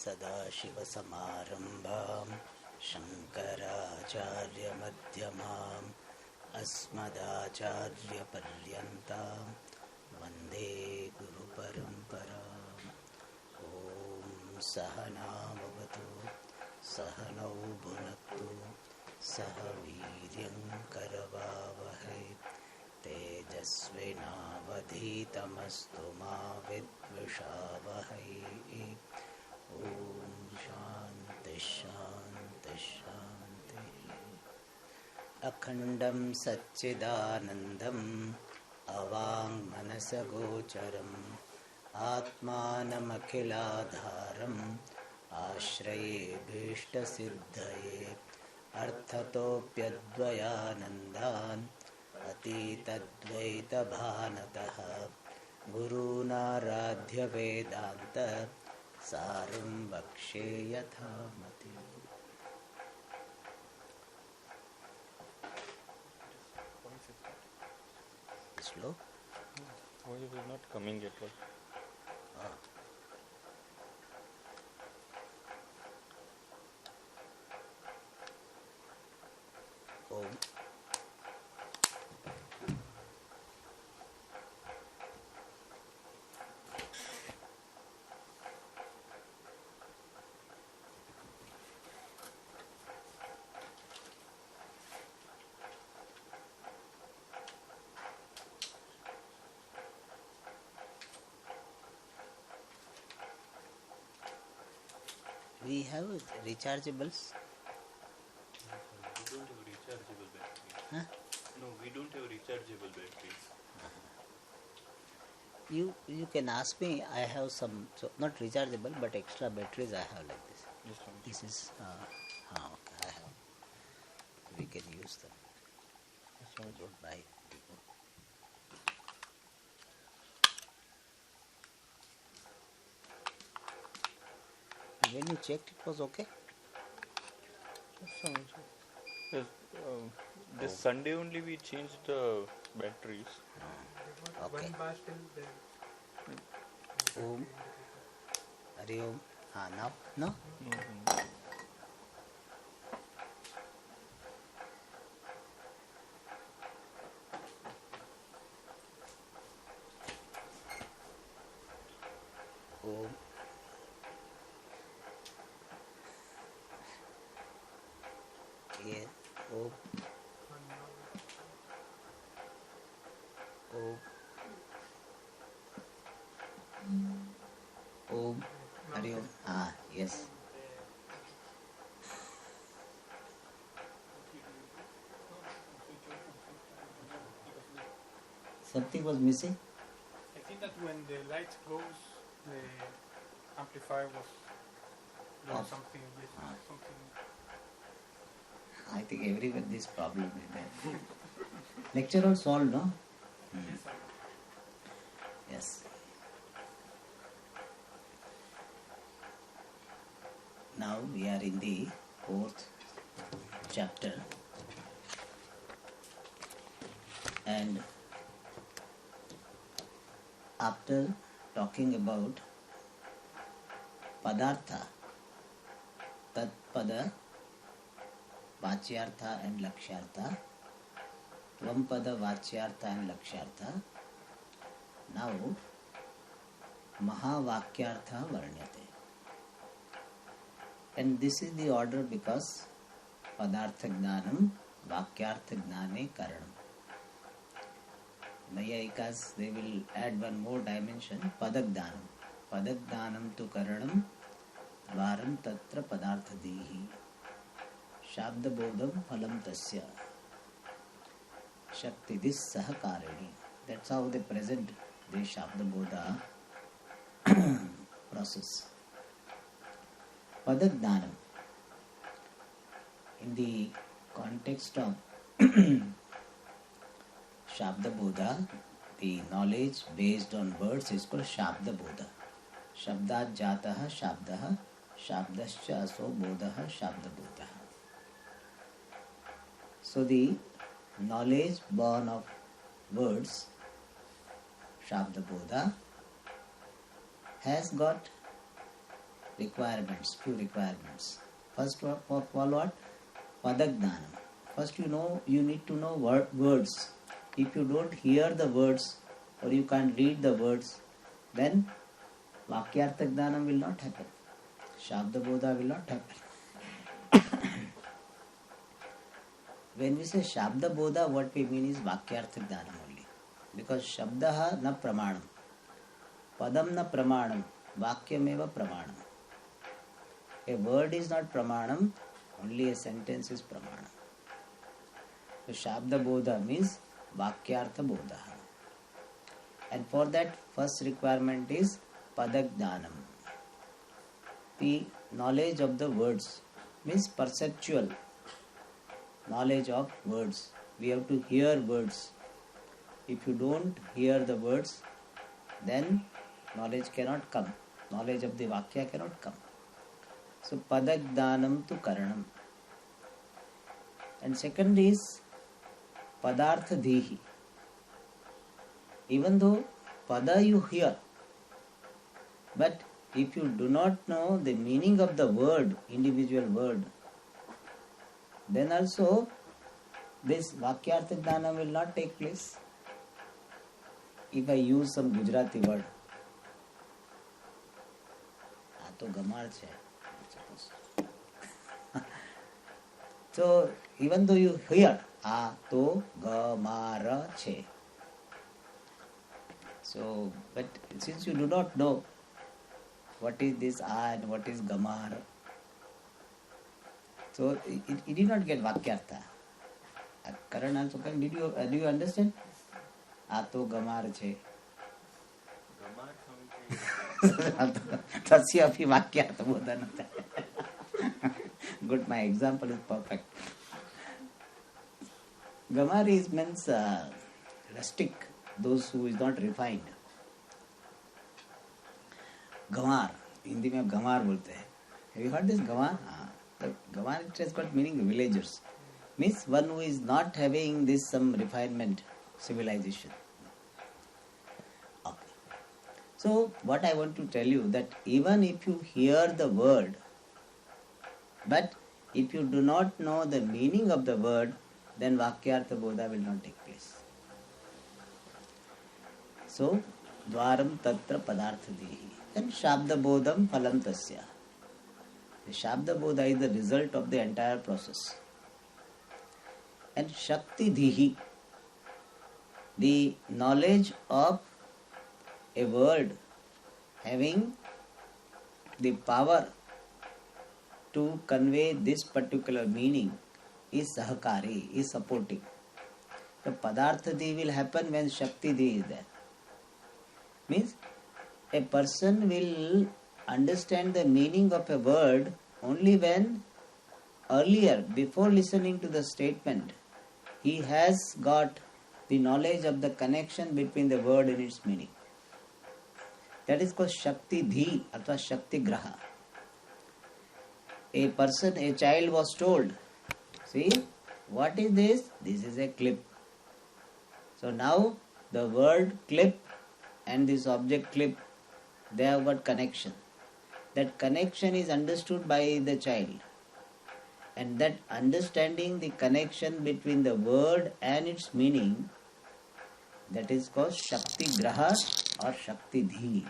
सदाशिवसमारम्भां शङ्कराचार्यमध्यमाम् अस्मदाचार्यपर्यन्तां वन्दे गुरुपरम्पराम्। ॐ सहनाववतु सहनौ भुनक्तु सह वीर्यं करवावहै तेजस्विनावधीतमस्तु मा विद्विषावहै। ॐ शान्ति शान्ति शान्ति। अखण्डं सच्चिदानन्दम् अवाङ्मनसगोचरम् आत्मानमखिलाधारम् आश्रयेभीष्टसिद्धये अर्थतोऽप्यद्वयानन्दान् अतीतद्वैतभानतः गुरूनाराध्यवेदान्त सारं वक्ष्ये यथामति। Slow? Voice is not coming yet. Om. We have rechargeables. We don't have rechargeable batteries. Huh? No, we don't have rechargeable batteries. You can ask me. I have some, so not rechargeable, but extra batteries I have like this. Yes, ma'am. This is okay. I have. We can use them. Yes, ma'am. Don't buy. When you checked, it was okay. Yes, ma'am. Yes, this Sunday only we changed the batteries. Okay. Om. Hari Om. Now? No? Mm-hmm. Om. Yeah. Om. Om. Om. Hari Om. Yes. Something was missing? I think that when the light goes, the amplifier was doing Off. something. Yes, something. I think everyone this problem is there. Lecture all solved, no? Yes, sir. Yes. Now we are in the 4th chapter, and after talking about padartha, tatpada, vachyartha and lakshyartha, tvampada, vachyartha and lakshyartha, now mahavakyartha varnyate. And this is the order because padartha gnanam vakyartha gnane karanam. Nayayikas, they will add one more dimension, padagdanam. Padagdanam tu karanam dvaram tatra padartha dihi. Shabda bodham phalam tasya. Shaktidis sahakarini. That's how they present the Shabda bodha process. Padagdanam. In the context of Shabda bodha, the knowledge based on words is called Shabda bodha. Shabdat jataha shabdaha, shabdascha aso bodaha shabda bodha. So the knowledge born of words, Shabda bodha, has got requirements, few requirements. First of all, what? Padagdanam. First, you need to know words. If you don't hear the words or you can't read the words, then Vakyartha Jnanam will not happen. Shabda Bodha will not happen. When we say Shabda Bodha, what we mean is Vakyartha Jnanam only. Because Shabdaha na pramanam. Padam na pramanam. Vakyameva pramanam. A word is not pramanam, only a sentence is pramanam. So Shabda Bodha means Vakyartha Bodha. And for that, first requirement is Padagdanam. The knowledge of the words means perceptual knowledge of words. We have to hear words. If you don't hear the words, then knowledge cannot come. Knowledge of the Vakya cannot come. So Padagdanam tu Karanam. And second is Padartha Dhihi. Even though Pada you hear, but if you do not know the meaning of the word, individual word, then also this Vakyartha Jnana will not take place. If I use some Gujarati word, આ તો ગમાર છે. So even though you hear, આ તો ગમાર છે. So, but since you do not know what is this and what is gamar, so it did not get vakyartha. Karan also, do you understand? Ato gamar che. Tasya api vakyartha bodhanata. Good, my example is perfect. Gamar means rustic. Those who is not refined. Gamar, Hindi में Gamar बोलते हैं. Have you heard this Gamar? The Gamar, it has got meaning villagers. Means one who is not having this some refinement, civilization. Okay. So what I want to tell you that even if you hear the word, but if you do not know the meaning of the word, then Vakyartha Bodha will not take place. So, Dwaram Tatra Padartha Dhihi. Then Shabda Bodham Phalam Tasya. The Shabda Bodha is the result of the entire process. And Shakti Dhihi, the knowledge of a word having the power to convey this particular meaning is Sahakari, is supporting. The Padartha Dhihi will happen when Shakti Dhihi is there. Means a person will understand the meaning of a word only when earlier, before listening to the statement, he has got the knowledge of the connection between the word and its meaning. That is called Shakti Dhi or Shakti Graha. A child was told, see, what is this? This is a clip. So now the word clip and this object clip, they have got connection. That connection is understood by the child. And that understanding the connection between the word and its meaning, that is called Shakti Graha or Shakti Dhi.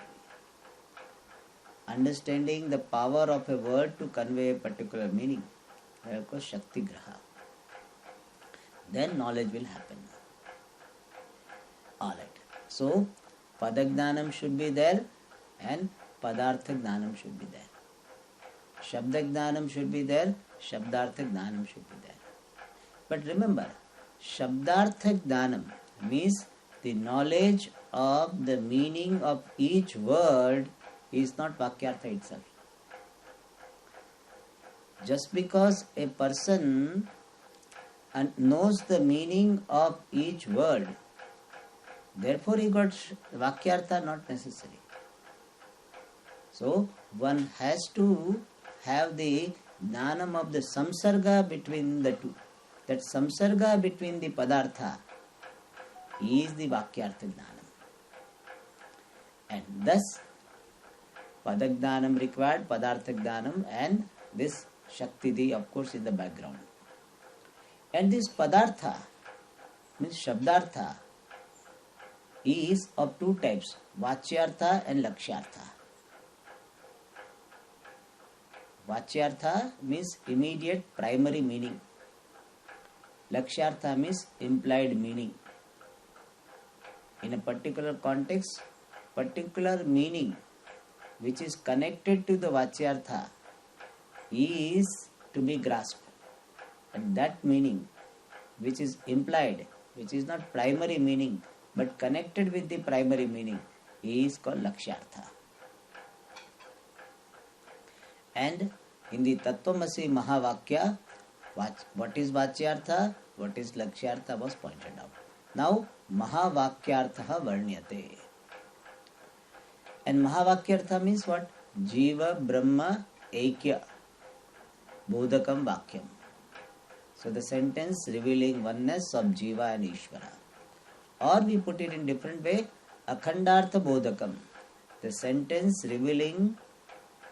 Understanding the power of a word to convey a particular meaning, that is called Shakti Graha. Then knowledge will happen. Alright. So, Padagdanam should be there and Padartha Jnanam should be there. Shabda Jnanam should be there, Shabdartha Jnanam should be there. But remember, Shabdartha Jnanam means the knowledge of the meaning of each word is not Vakyartha itself. Just because a person knows the meaning of each word, therefore he got Vakyartha, not necessary. So one has to have the Jnanam of the Samsarga between the two. That Samsarga between the Padartha is the Vakyartha Jnanam. And thus Padagdanam required, Padarthagdanam, and this Shaktidhi, of course, in the background. And this Padartha, means Shabdartha, is of two types, Vachyartha and Lakshyartha. Vachyartha means immediate primary meaning. Lakshyartha means implied meaning. In a particular context, particular meaning which is connected to the Vachyartha is to be grasped. And that meaning which is implied, which is not primary meaning but connected with the primary meaning, is called Lakshyartha. And in the Tattvamasi Mahavakya, what is Vachyartha, what is Lakshyartha was pointed out. Now, Mahavakyartha Varnyate. And Mahavakyartha means what? Jiva Brahma Aikya Bodhakam Vakyam. So the sentence revealing oneness of Jiva and Ishvara. Or we put it in different way, Akhandartha Bodhakam. The sentence revealing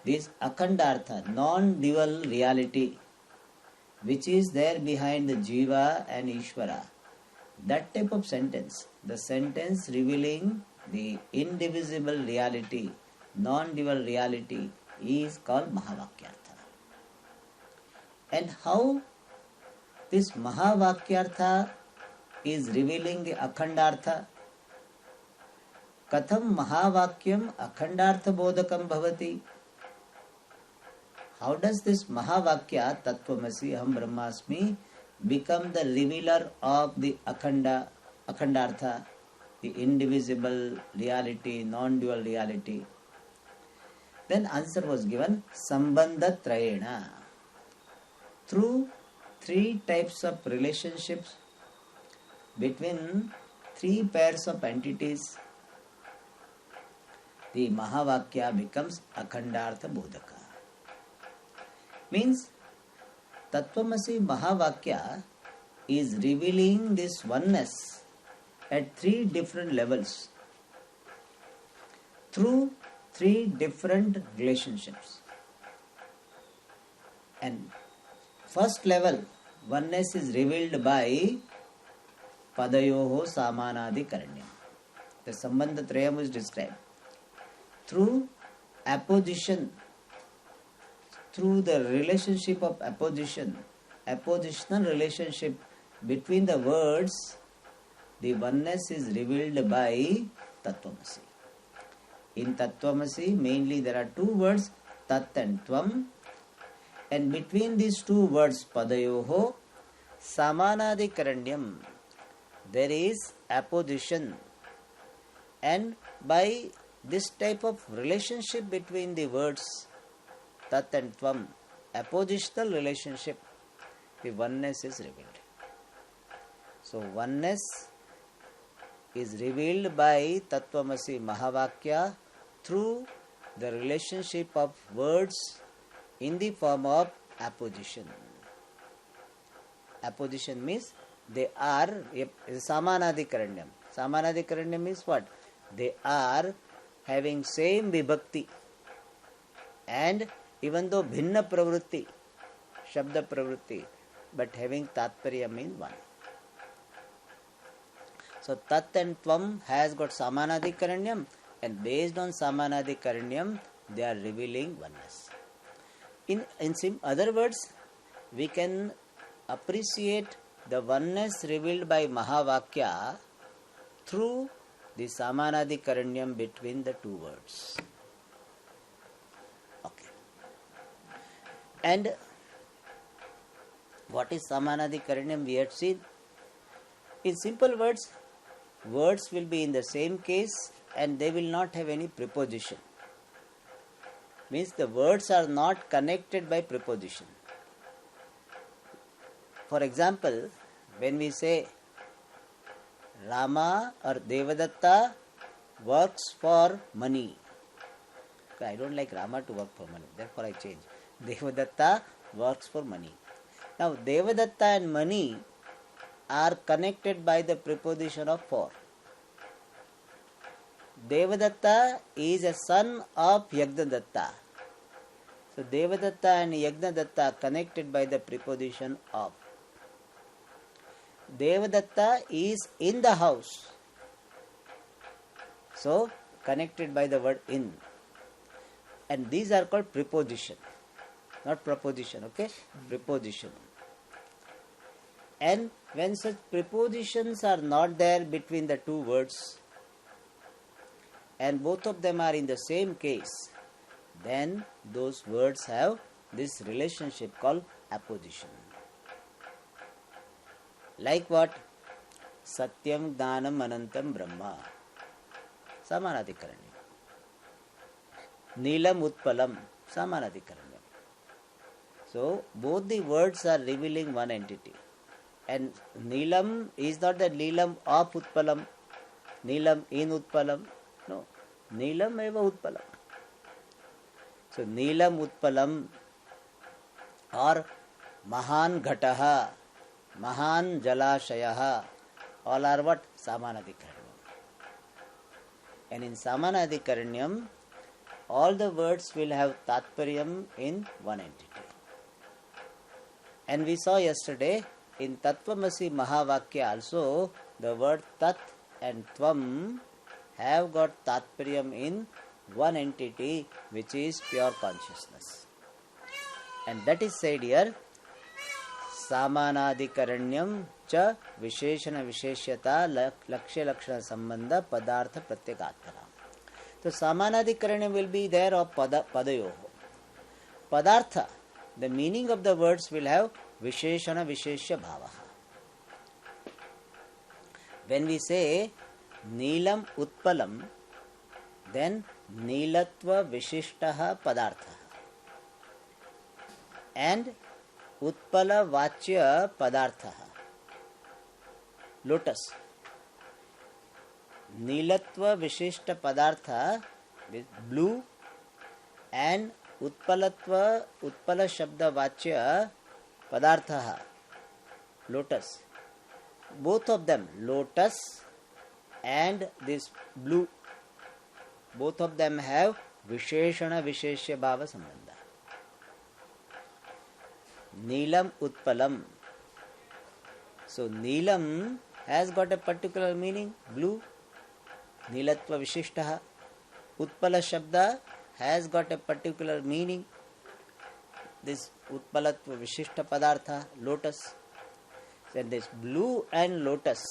this Akhandartha, non-dual reality, which is there behind the Jiva and Ishvara. That type of sentence, the sentence revealing the indivisible reality, non-dual reality, is called Mahavakyartha. And how this Mahavakyartha is revealing the Akhandartha? Katham Mahavakyam Akhandartha Bodhakam Bhavati? How does this Mahavakya, Tattvamasi Aham Brahmasmi, become the revealer of the Akhandartha, the indivisible reality, non-dual reality? Then answer was given, Sambandha Trayena. Through three types of relationships between three pairs of entities, the Mahavakya becomes Akhandartha Bodhaka. Means Tattvamasi Mahavakya is revealing this oneness at three different levels through three different relationships. And first level, oneness is revealed by Padayoho Samanadi Karanyam. The Sambandha Trayam is described. Through apposition, through the relationship of apposition, appositional relationship between the words, the oneness is revealed by Tattvamasi. In Tattvamasi, mainly there are two words, Tat and Tvam, and between these two words, Padayoho, Samanadi Karanyam, there is apposition. And by this type of relationship between the words, Tat and Tvam, appositional relationship, the oneness is revealed. So oneness is revealed by Tattvamasi Mahavakya through the relationship of words in the form of apposition. Apposition means they are Samanadi Karanyam. Samanadi Karanyam means what? They are having same vibhakti, and even though bhinna pravritti, shabda pravritti, but having tatparya means one. So Tat and Tvam has got Samanadi Karanyam, and based on Samanadi Karanyam, they are revealing oneness. In other words, we can appreciate the oneness revealed by Mahavakya through the Samanadi Karanyam between the two words. Okay. And what is Samanadi Karanyam? We had seen. In simple words, words will be in the same case and they will not have any preposition. Means the words are not connected by preposition. For example, when we say Rama or Devadatta works for money. I don't like Rama to work for money, therefore I change. Devadatta works for money. Now Devadatta and money are connected by the preposition of for. Devadatta is a son of Yajnadatta. So Devadatta and Yajnadatta connected by the preposition of. Devadatta is in the house. So connected by the word in. And these are called preposition. Not proposition, okay? Preposition. And when such prepositions are not there between the two words, and both of them are in the same case, then those words have this relationship called apposition. Like what? Satyam Jnanam Anantam Brahma. Samanadhikaranyam. Neelam Utpalam. Samanadhikaranyam. So both the words are revealing one entity. And Neelam is not the Neelam of Utpalam, Neelam in Utpalam. No, Neelam eva Utpalam. So Neelam Utpalam or Mahan Ghataha, Mahan Jalashayaha, all are what? Samanadhikaranyam. And in Samanadhikaranyam, all the words will have Tatparyam in one entity. And we saw yesterday in Tattvamasi Mahavakya also, the word Tat and Tvam have got Tatparyam in one entity, which is pure consciousness. And that is said here, Samanadhikaranyam cha Visheshana Visheshyata Lakshya Lakshana Sambandha Padartha Pratyekatmana. So Samanadhikaranyam will be there of Padayoho. Padartha, the meaning of the words will have Visheshana Visheshya Bhavaha. When we say Neelam Utpalam, then Neelatva Vishishtaha Padartha and Utpala Vachya Padartha. Lotus. Neelatva Vishishta Padartha is blue, and Utpalatva Utpala Shabda Vachya Padartha lotus. Both of them, lotus and this blue, both of them have Visheshana Visheshya Bhava Sambandha. Neelam Utpalam. So Neelam has got a particular meaning, blue. Neelatva Vishishtaha. Utpala Shabda has got a particular meaning. This Utpalatva Vishishta Padartha, lotus. So this blue and lotus,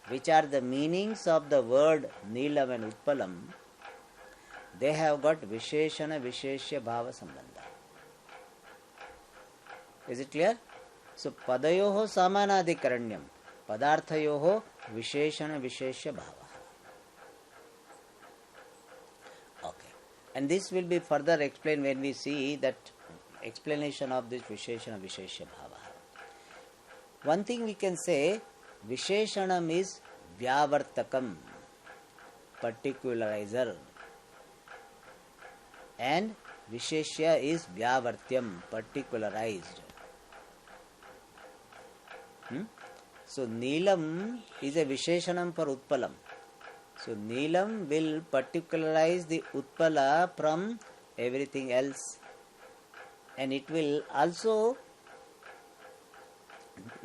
which are the meanings of the word Neelam and Utpalam, they have got Visheshana Visheshya Bhava Sambandha. Is it clear? So Padayoho Samanadhikaranyam, Padarthayoho Visheshana Visheshya Bhava. Okay. And this will be further explained when we see that explanation of this Visheshana Visheshya Bhava. One thing we can say, Visheshanam is Vyavartakam, particularizer, and Visheshya is Vyavartyam, particularized. So Neelam is a Visheshanam for Utpalam. So Neelam will particularize the Utpala from everything else, and it will also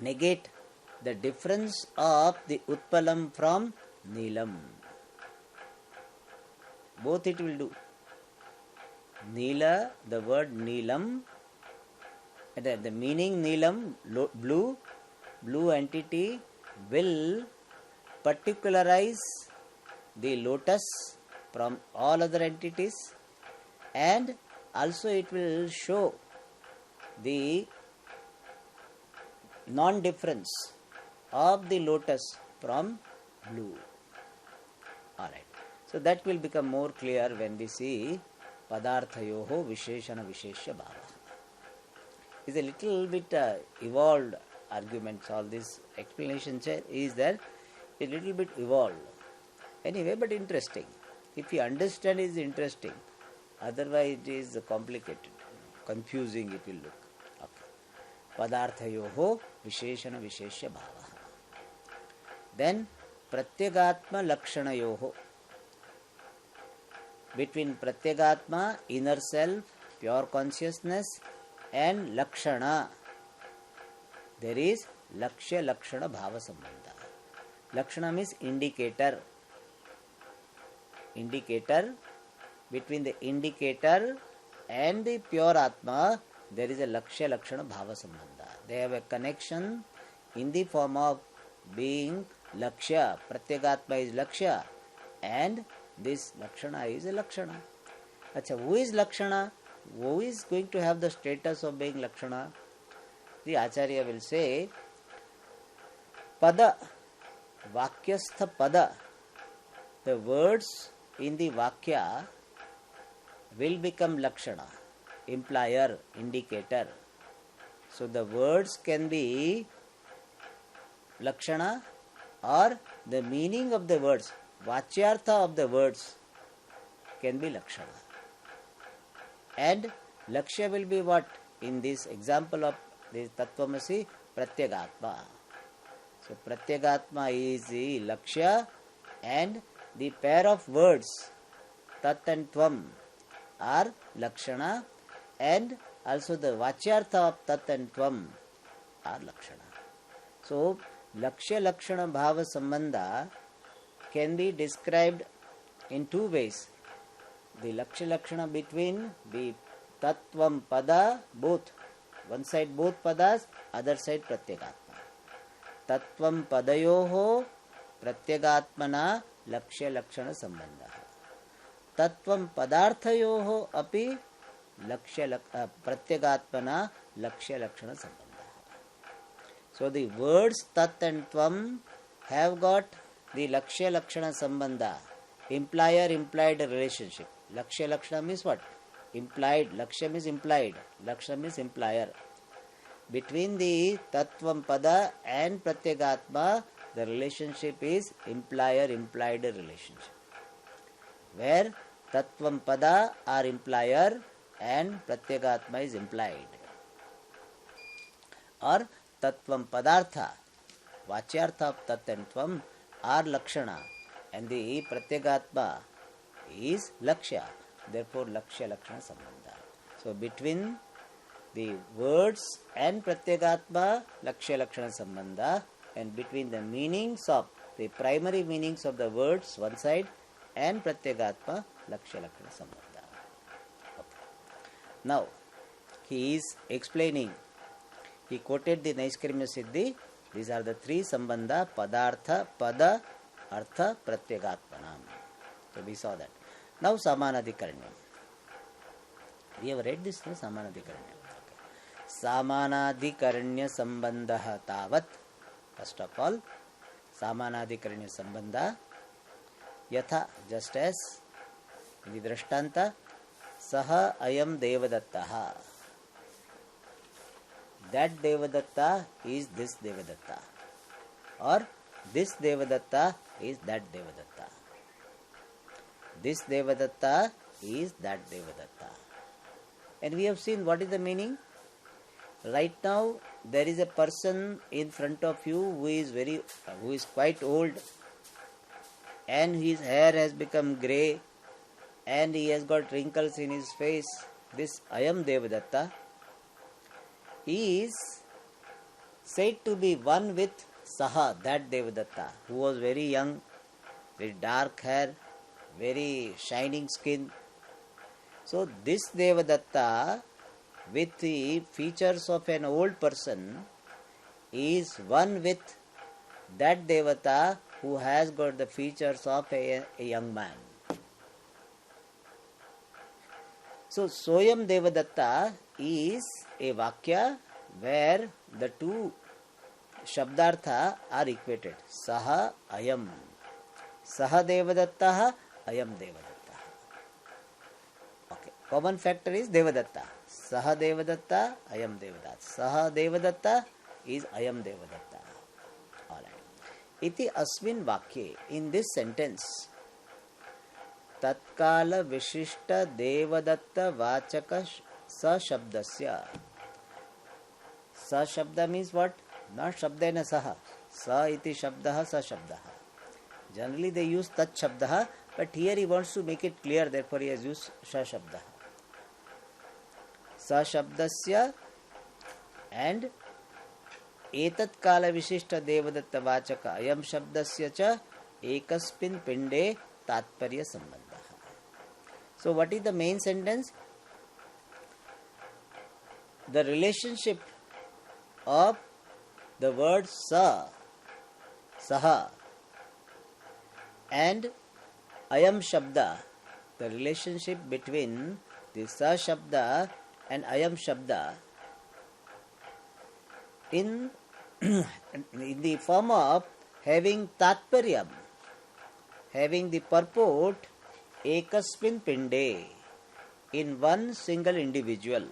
negate the difference of the Utpalam from Neelam. Both it will do. Neela, the word Neelam, the meaning Neelam, blue entity, will particularize the lotus from all other entities, and also it will show the non-difference of the lotus from blue. Alright. So that will become more clear when we see Padarthayoho Visheshana Visheshya Bhava. It's a little bit evolved arguments. All this explanation is there, a little bit evolved. Anyway, but interesting. If you understand, it is interesting. Otherwise, it is complicated, confusing it will look. Padarthayoho Visheshana Visheshya Bhava. Then Pratyagatma Lakshanayoho. between Pratyagatma, inner self, pure consciousness, and Lakshana. There is Lakshya Lakshana Bhava Sambandha. Lakshana means indicator. Indicator. Between the indicator and the pure Atma, there is a Lakshya Lakshana Bhava Sambandha. They have a connection in the form of being Lakshya. Pratyagatma is Lakshya, and this Lakshana is a Lakshana. Achha, who is Lakshana? Who is going to have the status of being Lakshana? The Acharya will say, Pada, Vakyastha Pada. The words in the Vakya will become Lakshana, implier, indicator. So the words can be Lakshana, or the meaning of the words, Vachyartha of the words can be Lakshana. And Lakshya will be what? In this example of this Tattvamasi, Pratyagatma. So Pratyagatma is the Lakshya, and the pair of words Tat and Tvam are Lakshana, and also the Vachyartha of Tat and Tvam are Lakshana. So Lakshya Lakshana Bhava Sambandha can be described in two ways. The Lakshya Lakshana between the Tattvam Pada, both. One side both Padas, other side Pratyagatma. Tattvam Padayoho Pratyagatmana Lakshya Lakshana Sambandha. Tattvam Padarthayoho api Pratyagatmana Lakshya Lakshana Sambandha. So the words Tat and Tvam have got the Lakshya Lakshana Sambandha, implier implied relationship. Lakshya Lakshana means what? Implied. Lakshya means implied. Lakshana means implier. Between the Tattvam Pada and Pratyagatma, the relationship is implier implied relationship, where Tattvam Pada are implier and Pratyagatma is implied. Or Tattvam Padartha, Vachyartha of Tat and Tvam are Lakshana, and the Pratyagatma is Lakshya. Therefore, Lakshya Lakshana Sambandha. So, between the words and Pratyagatma, Lakshya Lakshana Sambandha, and between the meanings of the primary meanings of the words one side and Pratyagatma, Lakshya Lakshana Sambandha. Okay. Now, he is explaining. He quoted the Naiskrimya Siddhi. These are the three Sambandha: Padartha, Pada, Artha, Pratyagatmanam. So we saw that. Now Samanadhikaranyam. We have read this, no? Samanadhikaranyam. Okay. Samanadhikaranya Sambandha Tavat. First of all, Samanadhikaranya Sambandha Yatha, just as in the Drashtanta, Saha Ayam Devadattaha. That Devadatta is this Devadatta, or this Devadatta is that Devadatta. This Devadatta is that Devadatta. And we have seen what is the meaning. Right now there is a person in front of you who is quite old, and his hair has become grey, and he has got wrinkles in his face. This Ayam Devadatta is said to be one with Saha, that Devadatta, who was very young, very dark hair, very shining skin. So this Devadatta, with the features of an old person, is one with that Devata who has got the features of a young man. So Soyam Devadatta is a Vakya where the two Shabdartha are equated. Saha Ayam. Saha Devadatta, Ayam Devadatta. Okay. Common factor is Devadatta. Saha Devadatta, Ayam Devadatta. Saha Devadatta is Ayam Devadatta. Alright. Iti asmin vakye. In this sentence, Tatkala Vishishta Devadatta Vachaka Sa Shabdasya. Sa Shabda means what? Not Shabdena Saha. Sa iti Shabdaha Sa Shabdaha. Generally they use Tat Shabdaha, But here he wants to make it clear, therefore he has used Sa Shabda. Sa Shabdasya and Etat Kala Vishishta Devadatta Vachaka Ayam Shabdasya cha Ekaspin Pinde Tatparya Sambandha. So what is the main sentence? The relationship of the word Sa, Saha, and Ayam Shabda, the relationship between the Sa Shabda and Ayam Shabda in the form of having Tatparyam, having the purport Ekaspin Pinde, in one single individual.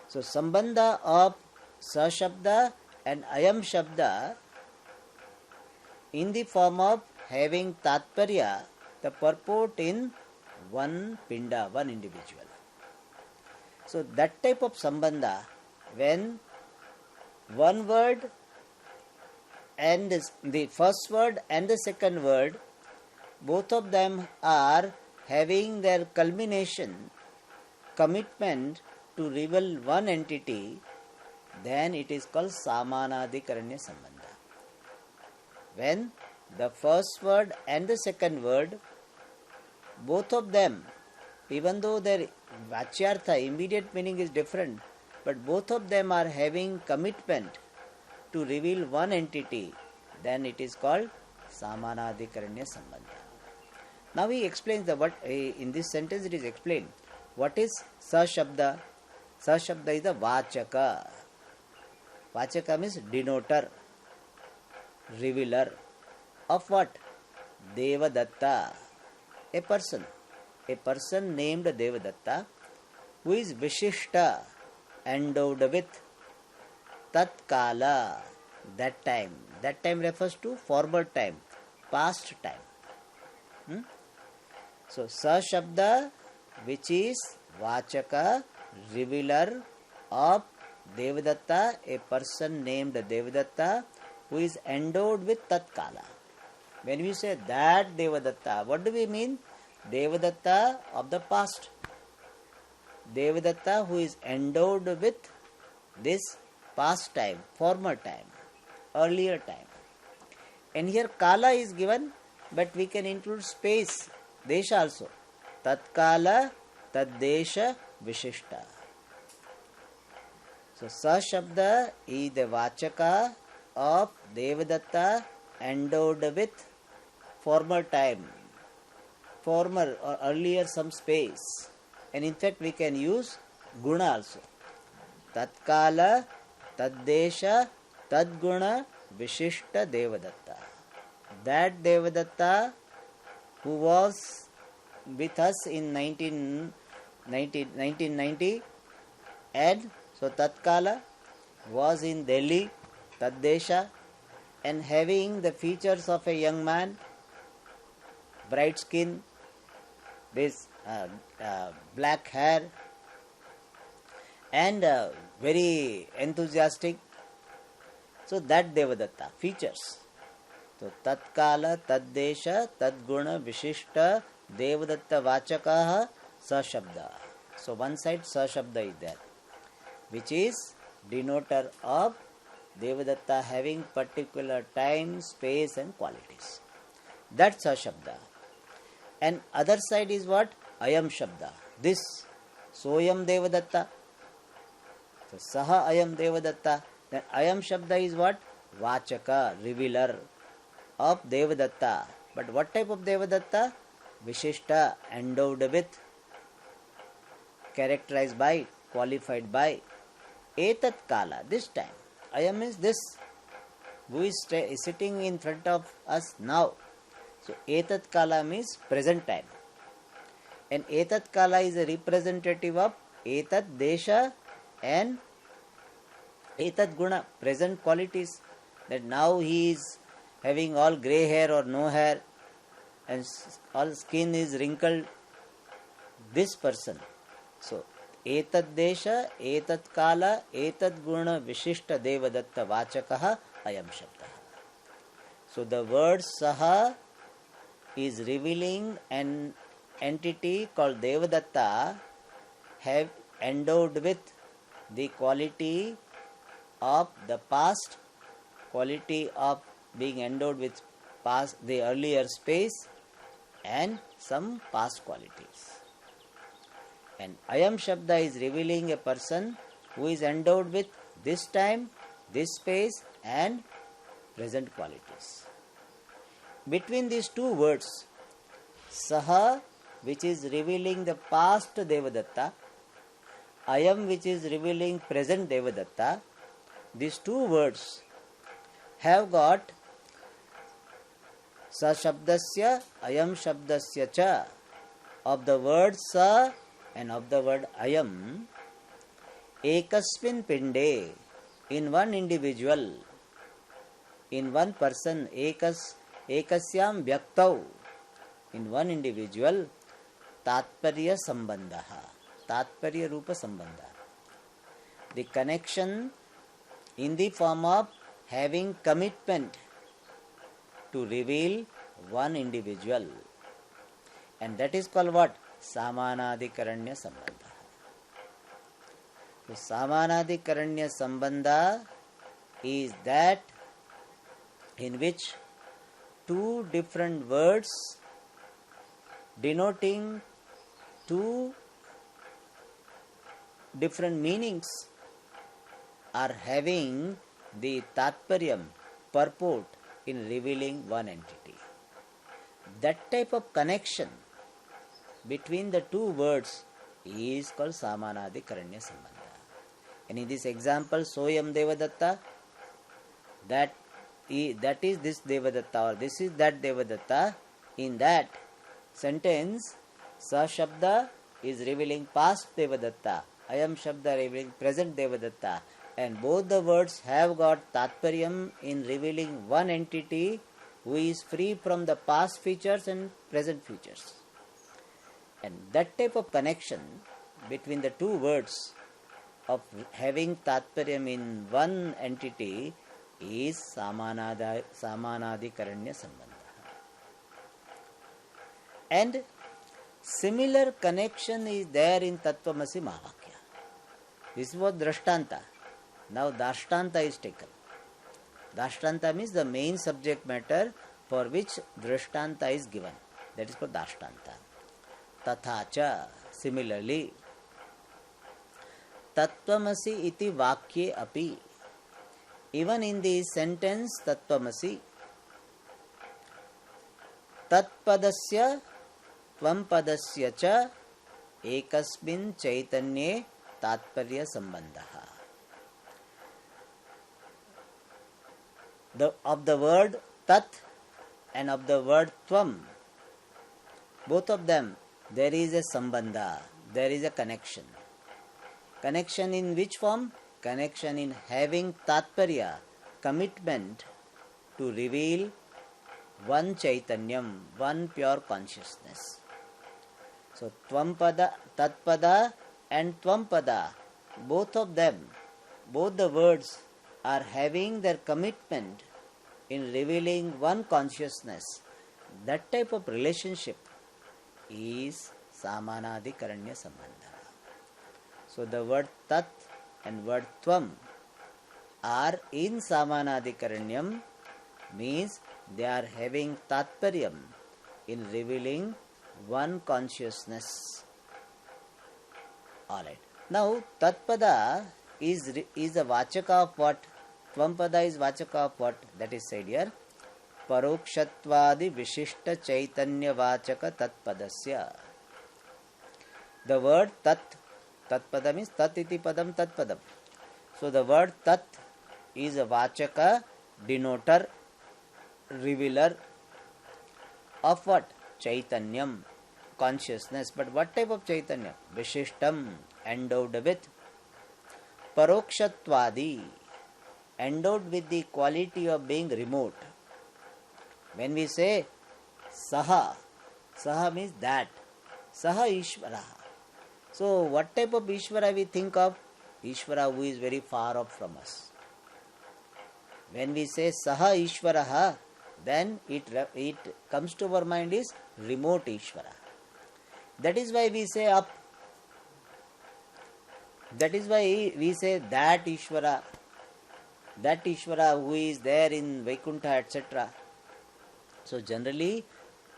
So Sambandha of Sa Shabda and Ayam Shabda in the form of having Tatparya, the purport in one Pinda, one individual. So that type of Sambandha, when one word and the first word and the second word, both of them are having their culmination, commitment to reveal one entity, then it is called Samanadikaranya Sambandha. When the first word and the second word, both of them, even though their Vachyartha, immediate meaning is different, but both of them are having commitment to reveal one entity, then it is called Samanadikaranya Sambandha. Now he explains in this sentence it is explained what is Sa Shabda. Sa Shabda is the Vachaka. Vachaka means denoter, revealer of what? Devadatta, a person named Devadatta, who is Vishishta, endowed with Tatkala, that time. That time refers to forward time, past time. So Sa Shabda, which is Vachaka, revealer of Devadatta, a person named Devadatta, who is endowed with Tatkala. When we say that Devadatta, what do we mean? Devadatta of the past. Devadatta who is endowed with this past time, former time, earlier time. And here Kala is given, but we can include space, Desha also. Tatkala, Taddesha, Vishishta. So Sa Shabda is the Vachaka of Devadatta endowed with former time, former or earlier some space. And in fact we can use Guna also. Tatkala, Taddesha, Tadguna, Vishishta Devadatta. That Devadatta who was with us in 1990 and so Tatkala was in Delhi, Taddesha, and having the features of a young man, bright skin, this black hair, and very enthusiastic. So that Devadatta, features. So Tatkala, Taddesha, Tadguna, Vishishta, Devadatta Vachakaha, Sa Shabda. So one side Sa Shabda is there, which is denoter of Devadatta having particular time, space and qualities. That's Sa Shabda. And other side is what? Ayam Shabda. This. Soyam Devadatta. So Saha Ayam Devadatta. Then Ayam Shabda is what? Vachaka, revealer of Devadatta. But what type of Devadatta? Vishishta, endowed with, characterized by, qualified by. Etat Kala, this time. Ayam means this, who is sitting in front of us now. So Etat Kala means present time. And Etat Kala is a representative of Etat Desha and Etat Guna, present qualities. That now he is having all grey hair or no hair and all skin is wrinkled. This person. So Etat Desha, Etat Kala, Etat Guna, Vishishta Devadatta Vachakaha, Ayam Shabda. So the word Saha is revealing an entity called Devadatta, have endowed with the quality of the past, quality of being endowed with past, the earlier space, and some past qualities. And Ayam Shabda is revealing a person who is endowed with this time, this space, and present qualities. Between these two words, Saha, which is revealing the past Devadatta, Ayam, which is revealing present Devadatta, these two words have got Sa Shabdasya, Ayam Shabdasya cha, of the word Sa and of the word Ayam, Ekasmin Pinde, in one individual, in one person, Ekasyam Vyaktau, in one individual, Tatparya Sambandha, Tatparya Rupa Sambandha. The connection in the form of having commitment to reveal one individual. And that is called what? Samanadikaranya Sambandha. So, Samanadikaranya Sambandha is that in which two different words denoting two different meanings are having the tatparyam, purport in revealing one entity. That type of connection between the two words is called Samanadikaranya Sambandha. And in this example, Soyam Devadatta, that is this Devadatta or this is that Devadatta. In that sentence, Sa Shabda is revealing past Devadatta, Ayam Shabda revealing present Devadatta, and both the words have got Tatparyam in revealing one entity who is free from the past features and present features. And that type of connection between the two words of having Tatparyam in one entity is Samanadikaranya Sambandha. And similar connection is there in Tattvamasi Mahavakya. This was Drashtanta. Now Dashtanta is taken. Dashtanta means the main subject matter for which Drashtanta is given. That is called Dashtanta. Tathacha, similarly, Tattvamasi iti vakye api. Even in the sentence Tattvamasi, Tatpadasya Tvampadasya cha ekasmin chaitanye tatparya sambandha. Of the word Tat and of the word Tvam, both of them, there is a sambandha, there is a connection. Connection in which form? Connection in having tatparya, commitment to reveal one chaitanyam, one pure consciousness. So Tvampada, Tatpada and Tvampada, both of them, both the words are having their commitment in revealing one consciousness. That type of relationship is Samanadikaranya Sambandha. So the word Tat and word Tvam are in Samanadikaranyam, means they are having Tatparyam in revealing one consciousness. Alright. Now Tatpada is a Vachaka of what? Tvampada is Vachaka of what? That is said here. Parokshatvadi Vishishta Chaitanya Vachaka Tatpadasya. The word Tat, Tatpada means Tat iti padam Tatpadam. So the word Tat is a Vachaka, denoter, revealer of what? Chaitanyam, consciousness. But what type of Chaitanya? Vishishtam, endowed with. Parokshatvadi, endowed with the quality of being remote. When we say Saha, Saha means that. Saha Ishvara. So what type of Ishvara we think of? Ishvara who is very far off from us. When we say Saha Ishvaraha, then it comes to our mind is remote Ishvara. That is why we say up. That is why we say that Ishvara who is there in Vaikuntha, etc. So generally,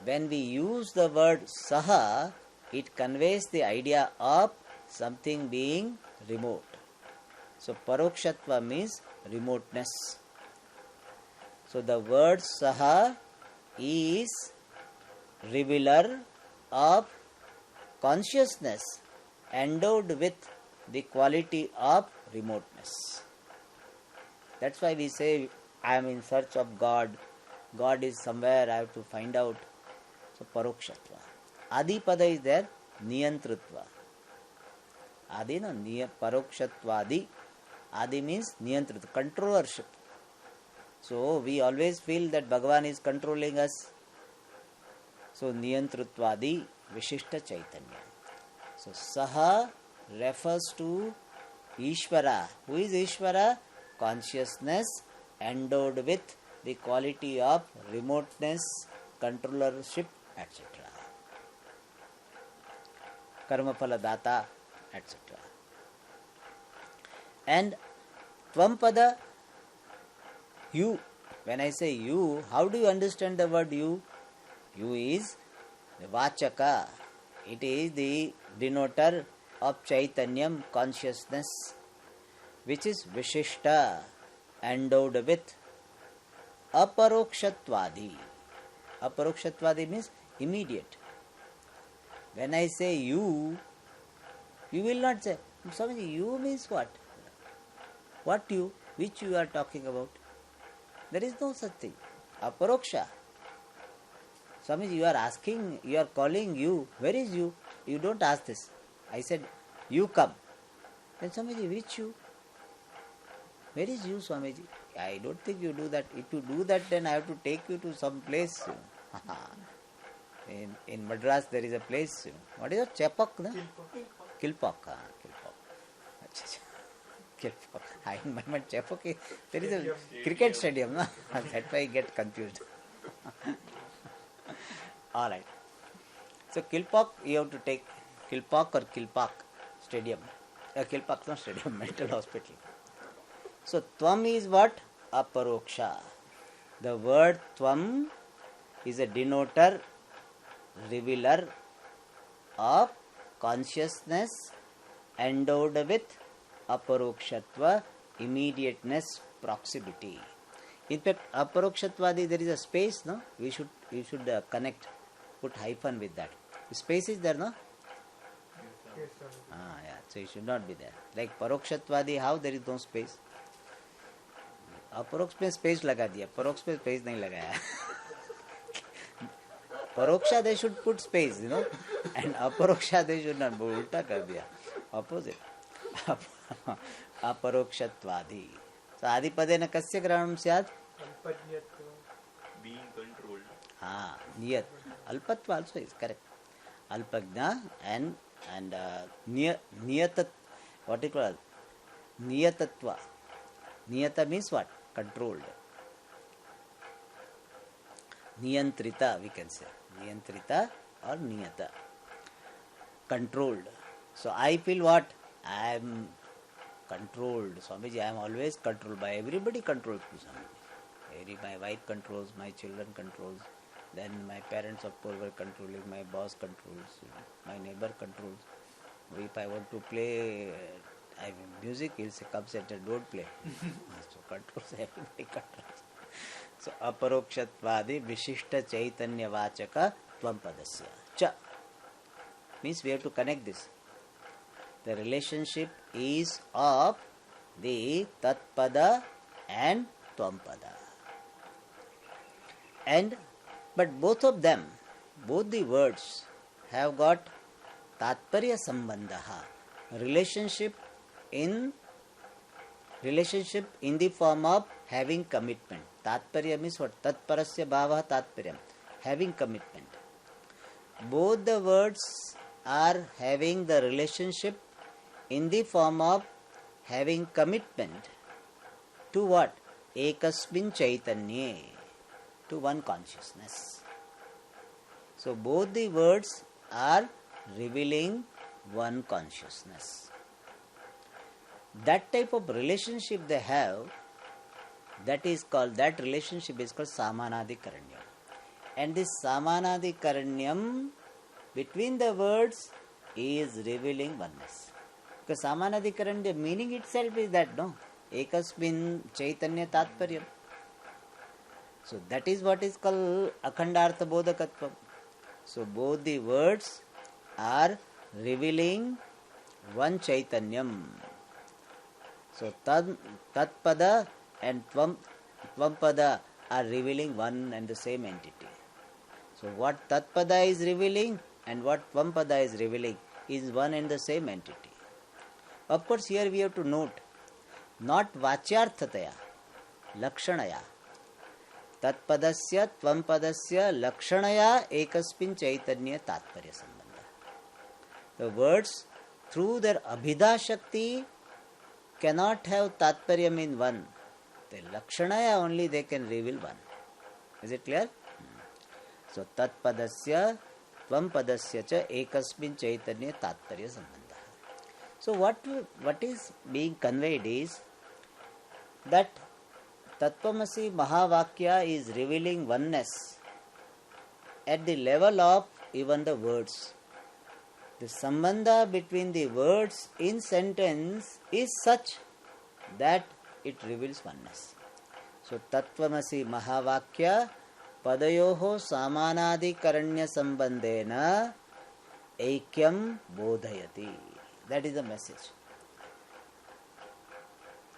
when we use the word Saha, it conveys the idea of something being remote. So Parokshatva means remoteness. So the word Saha is revealer of consciousness endowed with the quality of remoteness. That's why we say, I am in search of God. God is somewhere, I have to find out. So Parokshatva. Adi pada is there, Niyantritva. Adi no, Parokshatvadi. Adi means Niyantritva, controllership. So we always feel that Bhagavan is controlling us. So Niyantritvadi Vishishta Chaitanya. So Saha refers to Ishvara. Who is Ishvara? Consciousness endowed with the quality of remoteness, controllership, etc. Karmaphala Data, etc. And Tvampada, you. When I say you, how do you understand the word you? You is the Vachaka. It is the denoter of Chaitanyam, consciousness, which is Vishishta, endowed with Aparokshatvadi. Aparokshatvadi means immediate. When I say you will not say, Swamiji, you means what? What you? Which you are talking about? There is no such thing. Aparoksha. Swamiji, you are asking, you are calling you. Where is you? You don't ask this. I said, you come. Then Swamiji, which you? Where is you, Swamiji? I don't think you do that. If you do that, then I have to take you to some place. In Madras, there is a place. What is it? Chepak? Kilpak. Kilpak. In my mind, Chepak, there is a cricket stadium. No? That's why I get confused. Alright. So Kilpak, you have to take Kilpak or Kilpak stadium. Kilpak no stadium, mental hospital. So Tvam is what? Aparoksha. The word Tvam is a denoter, revealer of consciousness endowed with aparokshatva, immediateness, proximity. In fact, aparokshatvadi, there is a space, no? You should connect, put hyphen with that. Space is there, no? Yes, sir. Yeah. So it should not be there. Like parokshatvadi, how there is no space? अपरोक्ष में space लगा दिया, परोक्ष में space नहीं लगाया. परोक्षा they should put space, you know, and अपरोक्षा they should not. उल्टा कर दिया, opposite. अपरोक्षत्वादि. So आदिपदे न कस्य ग्रहणं स्यात्? Being controlled. हाँ, नियत. अल्पत्व also is correct. अल्पज्ञा and नियत, what you call नियतत्व. Niyata means what? Controlled. Niyantrita, we can say. Niyantrita or Niyata. Controlled. So I feel what? I am controlled. Swamiji, I am always controlled by everybody. Controls me, Swamiji. My wife controls, my children controls. Then my parents, of course, were controlling. My boss controls. My neighbor controls. If I want to play music, he'll say, come sit and don't play. So controls, everybody controls. So aparokshatvadi vishishta chaitanya vachaka tvam padasya. Cha means we have to connect this. The relationship is of the tatpada and tvampada. But both of them, both the words have got tatparya sambandha, relationship in the form of having commitment. Tatparya means what? Tatparasya bhava tatparyam, having commitment. Both the words are having the relationship in the form of having commitment to what? Ekasmin chaitanye, to one consciousness. So both the words are revealing one consciousness. That type of relationship they have, that relationship is called Samanadikaranyam. And this Samanadikaranyam between the words is revealing oneness. Because Samanadikaranya meaning itself is that, no? Ekasmin Chaitanya Tatparyam. So that is what is called Akhandartha Bodhakatvam. So both the words are revealing one Chaitanyam. So Tatpada and Tvampada are revealing one and the same entity. So what Tatpada is revealing and what Tvampada is revealing is one and the same entity. Of course, here we have to note, not Vachyarthataya, Lakshanaya. Tatpadasya Tvampadasya Lakshanaya Ekasmin Chaitanya Tatparya Sambandha. The words through their Abhida Shakti cannot have Tatparyam in one. The Lakshanaya only they can reveal one. Is it clear? So Tatpadasya Tvampadasya cha Ekasmin Chaitanya Tatparya Sambandha. So what is being conveyed is that Tattvamasi Mahavakya is revealing oneness at the level of even the words. The sambandha between the words in sentence is such that it reveals oneness. So Tattvamasi Mahavakya Padayoho Samanadikaranya Sambandhena Aikyam Bodhayati. That is the message.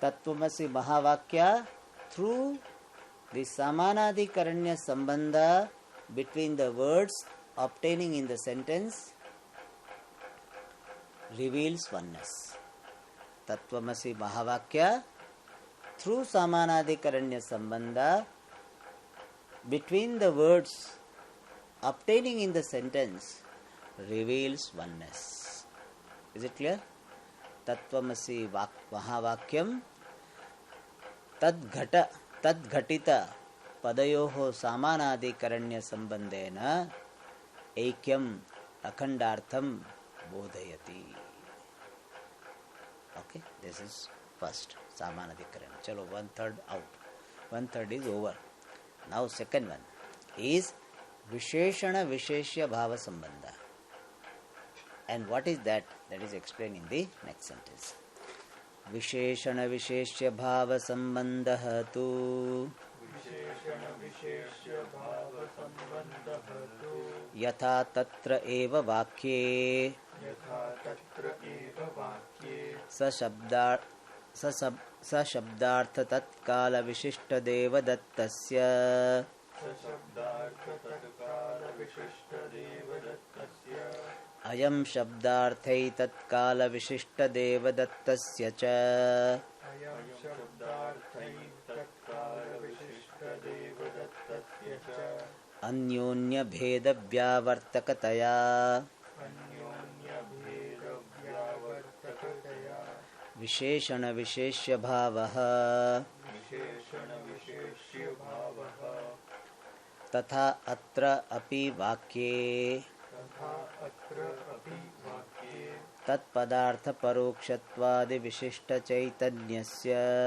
Tattvamasi Mahavakya, through the Samanadikaranya Sambandha between the words obtaining in the sentence, reveals oneness. Tattvamasi Mahavakya, through Samanadikaranya Sambandha between the words obtaining in the sentence, reveals oneness. Is it clear? Tattvamasi Mahavakyam Tadghatita Padayoho Samanadikaranya Sambandhena Aikyam Akhandartham Bodhayati. Okay, this is first Samanadikaranya. Chalo, 1/3 out. 1/3 is over. Now second one is Visheshana Visheshya Bhava Sambandha. And what is that? That is explained in the next sentence. Visheshana Visheshya Bhava Sambandha tu Yatha Tatra Eva Vakye Sashabdartha Tatkala Vishishta Deva Dattasya Ayam Shabdarthai Tatkala Vishishta Deva Dattasya cha Anyonya Bheda Vyavartakataya Visheshana Visheshya Bhavaha Tatha Atra Api Vakye Tatpadartha Parokshatvadi Vishishta Chaitanyasya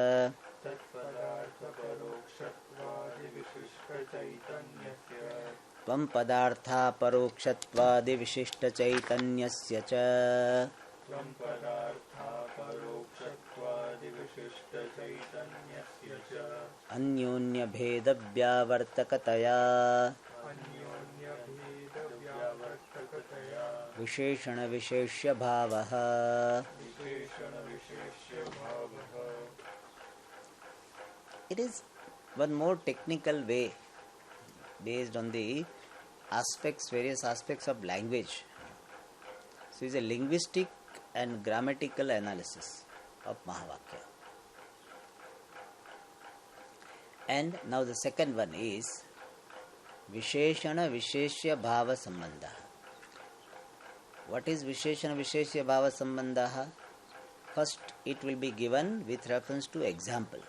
Tvam Padartha Parokshatvadi Vishishta Chaitanyasya cha Anyonya Bheda Vyavartakataya Visheshana Visheshya Bhavaha. It is one more technical way based on the various aspects of language. So it is a linguistic and grammatical analysis of Mahavakya. And now the second one is Visheshana Visheshya Bhava Sambandha. What is Visheshana Visheshya Bhava Sambandha? First, it will be given with reference to example.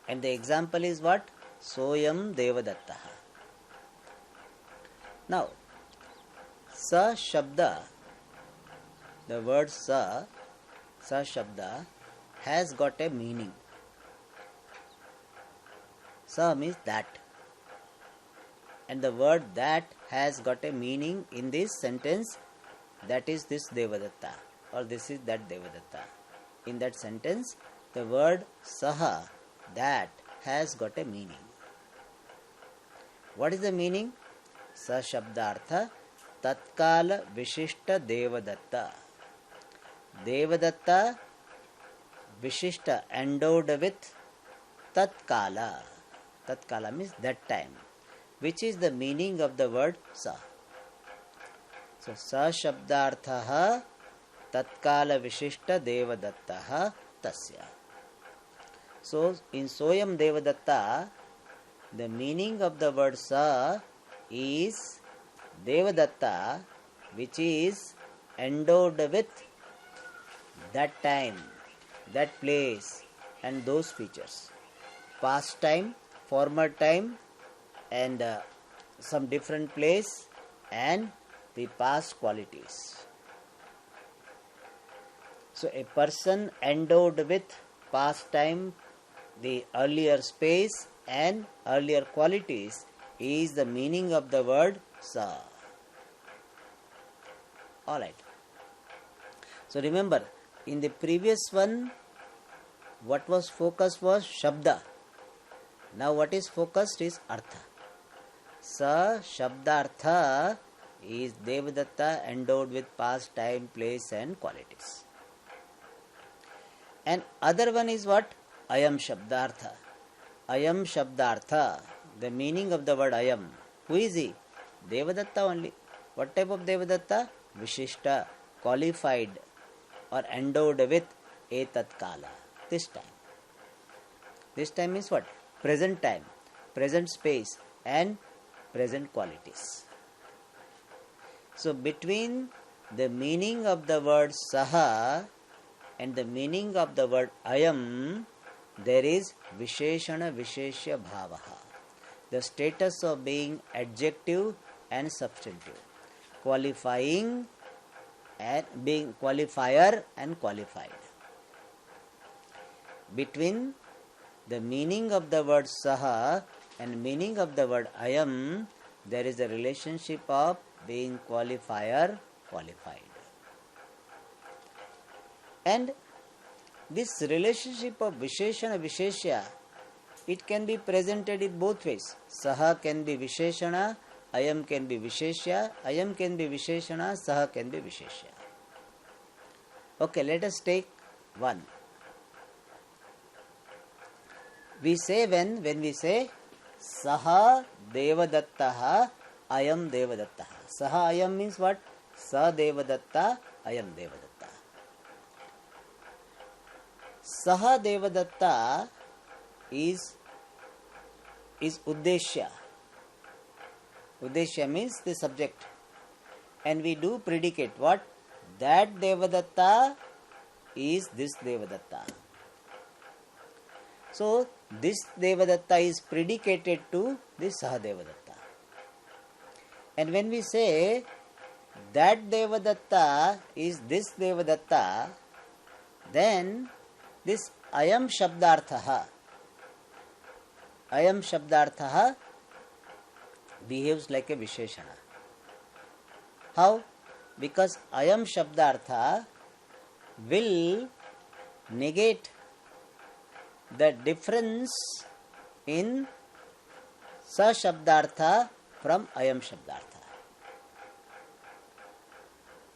And the example is what? Soyam Devadattaha. Now, Sa Shabda, the word Sa Shabda has got a meaning. Sa means that. And the word that has got a meaning in this sentence, that is this Devadatta, or this is that Devadatta. In that sentence, the word Saha, that, has got a meaning. What is the meaning? Sa Shabdartha Tatkala Vishishta Devadatta. Devadatta Vishishta, endowed with Tatkala. Tatkala means that time, which is the meaning of the word Sa. So, Sa Shabdarthaha Tatkala Vishishta Devadattaha Tasya. So, in Soyam Devadatta, the meaning of the word Sa is Devadatta, which is endowed with that time, that place, and those features. Past time, former time, and some different place, and the past qualities. So, a person endowed with past time, the earlier space, and earlier qualities is the meaning of the word Sa. Alright. So, remember, in the previous one, what was focused was Shabda. Now, what is focused is Artha. Sa Shabdartha is Devadatta endowed with past time, place, and qualities. And other one is what? Ayam Shabdartha. Ayam Shabdartha, the meaning of the word Ayam. Who is he? Devadatta only. What type of Devadatta? Vishishta, qualified or endowed with Etatkala. This time. This time means what? Present time, present space, and present qualities. So, between the meaning of the word Saha and the meaning of the word Ayam, there is Visheshana Visheshya Bhavaha, the status of being adjective and substantive, qualifying and being qualifier and qualified. Between the meaning of the word Saha and meaning of the word Ayam, there is a relationship of being qualifier, qualified. And this relationship of Visheshana Visheshya, it can be presented in both ways. Saha can be Visheshana, Ayam can be Visheshya, Ayam can be Visheshana, Saha can be Visheshya. Okay, let us take one. We say when we say Saha Devadattaha Ayam Devadattaha. Saha Ayam means what? Sa Devadatta Ayam Devadatta. Saha Devadatta is Uddeshya. Uddeshya means the subject. And we do predicate what? That Devadatta is this Devadatta. So, this Devadatta is predicated to this Saha Devadatta. And when we say that Devadatta is this Devadatta, then this Ayam Shabdarthaha behaves like a Visheshana. How? Because Ayam Shabdartha will negate the difference in Sa Shabdartha from Ayam Shabdartha.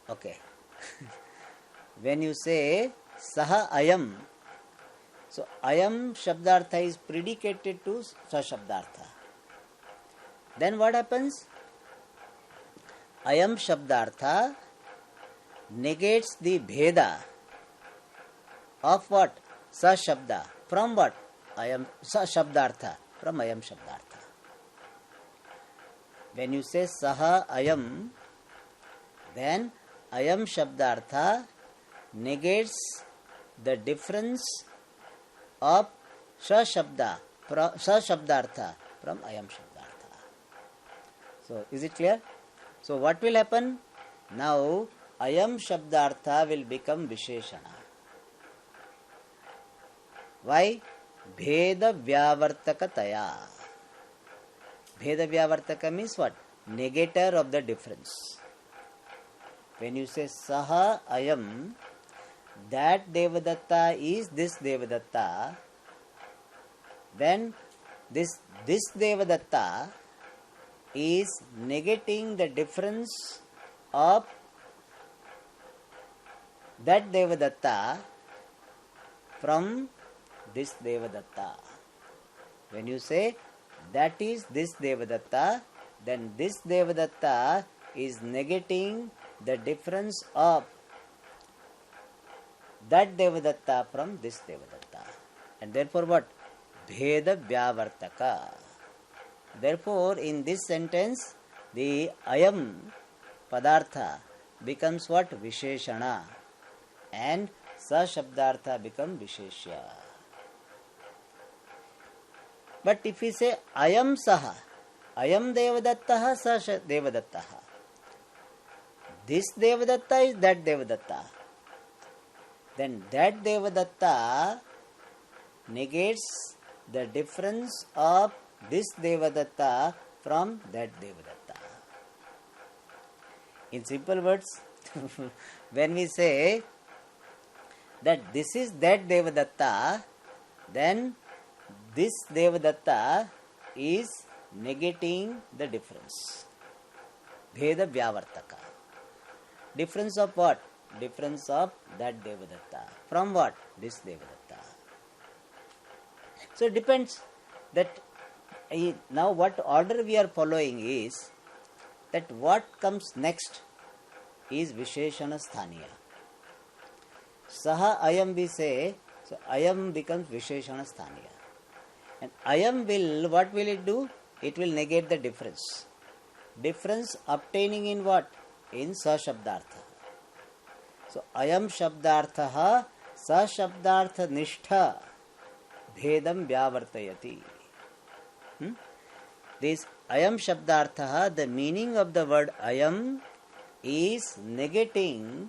Okay. When you say Saha Ayam, so Ayam Shabdartha is predicated to Sa Shabdartha. Then what happens? Ayam Shabdartha negates the Bheda of what? Sa Shabda. From what? Ayam Sa Shabdartha. From Ayam Shabdartha. When you say Saha Ayam, then Ayam Shabdartha negates the difference of Sa Shabda Sa Shabdartha from Ayam Shabdartha. So, is it clear? So, what will happen? Now, Ayam Shabdartha will become Visheshana. Why? Bheda Vyavartaka Taya. Bheda Vyavartaka means what? Negator of the difference. When you say Saha Ayam, that Devadatta is this Devadatta, then this Devadatta is negating the difference of that Devadatta from this Devadatta. When you say that is this Devadatta, then this Devadatta is negating the difference of that Devadatta from this Devadatta. And therefore what? Bheda Vyavartaka. Therefore, in this sentence, the Ayam Padartha becomes what? Visheshana. And Sa Shabdartha becomes Visheshya. But if we say Ayam Saha, Ayam Devadattaha, Sa Devadattaha. This Devadatta is that Devadatta. Then that Devadatta negates the difference of this Devadatta from that Devadatta. In simple words, when we say that this is that Devadatta, then this Devadatta is negating the difference. Bheda Vyavartaka. Difference of what? Difference of that Devadatta. From what? This Devadatta. So it depends that now what order we are following is that what comes next is Visheshana Sthaniya. Saha Ayam we say, so Ayam becomes Visheshana Sthaniya. And Ayam will, what will it do? It will negate the difference. Difference obtaining in what? In Sa Shabdartha. So Ayam Shabdartha Sa Shabdartha Nishtha Bhedam Vyavartayati. This Ayam Shabdartha, the meaning of the word Ayam is negating